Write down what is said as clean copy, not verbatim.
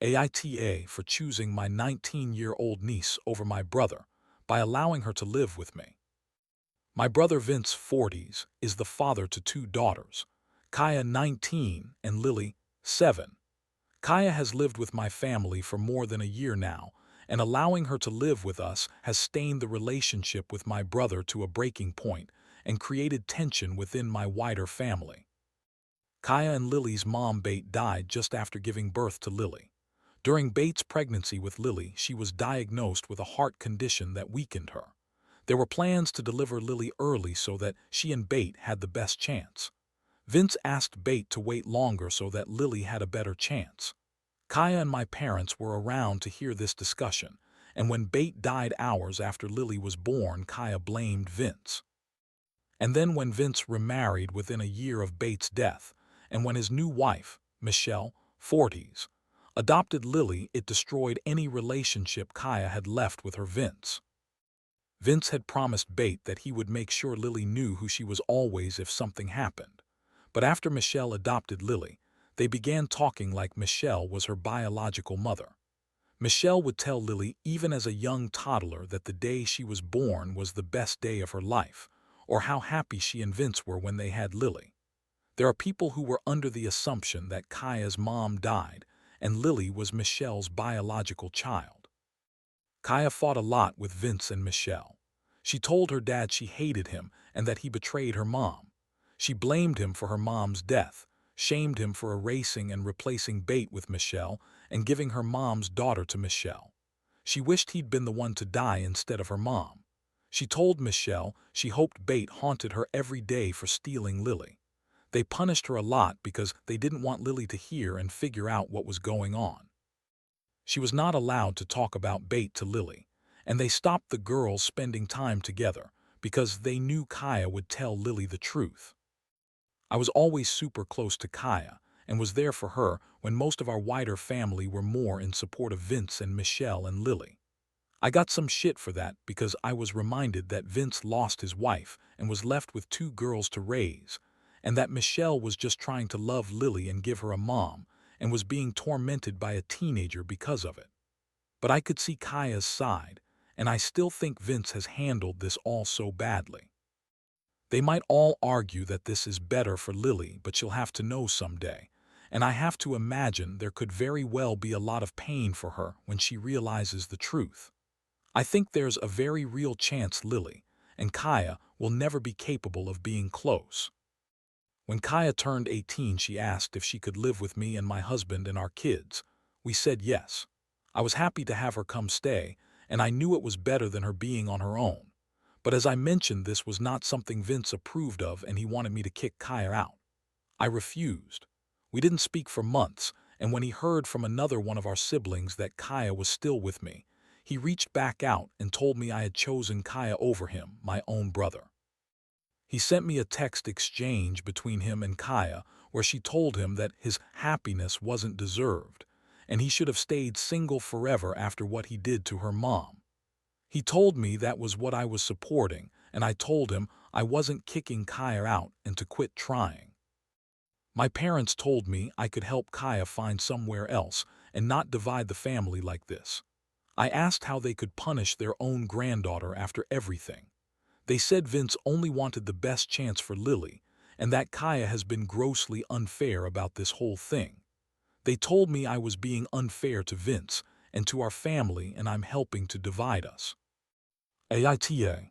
AITA for choosing my 19-year-old niece over my brother by allowing her to live with me. My brother Vince, 40s, is the father to two daughters, Kaya, 19, and Lily, 7. Kaya has lived with my family for more than a year now, and allowing her to live with us has stained the relationship with my brother to a breaking point and created tension within my wider family. Kaya and Lily's mom, Beth, died just after giving birth to Lily. During Beth's pregnancy with Lily, she was diagnosed with a heart condition that weakened her. There were plans to deliver Lily early so that she and Beth had the best chance. Vince asked Beth to wait longer so that Lily had a better chance. Kaya and my parents were around to hear this discussion, and when Beth died hours after Lily was born, Kaya blamed Vince. And then when Vince remarried within a year of Beth's death, and when his new wife, Michelle, 40s, adopted Lily, it destroyed any relationship Kaya had left with her Vince. Vince had promised Beth that he would make sure Lily knew who she was always if something happened. But after Michelle adopted Lily, they began talking like Michelle was her biological mother. Michelle would tell Lily even as a young toddler that the day she was born was the best day of her life, or how happy she and Vince were when they had Lily. There are people who were under the assumption that Kaya's mom died and Lily was Michelle's biological child. Kaya fought a lot with Vince and Michelle. She told her dad she hated him and that he betrayed her mom. She blamed him for her mom's death, shamed him for erasing and replacing Beth with Michelle and giving her mom's daughter to Michelle. She wished he'd been the one to die instead of her mom. She told Michelle she hoped Beth haunted her every day for stealing Lily. They punished her a lot because they didn't want Lily to hear and figure out what was going on. She was not allowed to talk about Beth to Lily, and they stopped the girls spending time together because they knew Kaya would tell Lily the truth. I was always super close to Kaya and was there for her when most of our wider family were more in support of Vince and Michelle and Lily. I got some shit for that because I was reminded that Vince lost his wife and was left with two girls to raise, and that Michelle was just trying to love Lily and give her a mom, and was being tormented by a teenager because of it. But I could see Kaya's side, and I still think Vince has handled this all so badly. They might all argue that this is better for Lily, but she'll have to know someday, and I have to imagine there could very well be a lot of pain for her when she realizes the truth. I think there's a very real chance Lily and Kaya will never be capable of being close. When Kaya turned 18, she asked if she could live with me and my husband and our kids. We said yes. I was happy to have her come stay, and I knew it was better than her being on her own. But as I mentioned, this was not something Vince approved of, and he wanted me to kick Kaya out. I refused. We didn't speak for months, and when he heard from another one of our siblings that Kaya was still with me, he reached back out and told me I had chosen Kaya over him, my own brother. He sent me a text exchange between him and Kaya where she told him that his happiness wasn't deserved, and he should have stayed single forever after what he did to her mom. He told me that was what I was supporting, and I told him I wasn't kicking Kaya out and to quit trying. My parents told me I could help Kaya find somewhere else and not divide the family like this. I asked how they could punish their own granddaughter after everything. They said Vince only wanted the best chance for Lily, and that Kaya has been grossly unfair about this whole thing. They told me I was being unfair to Vince and to our family, and I'm helping to divide us. AITA.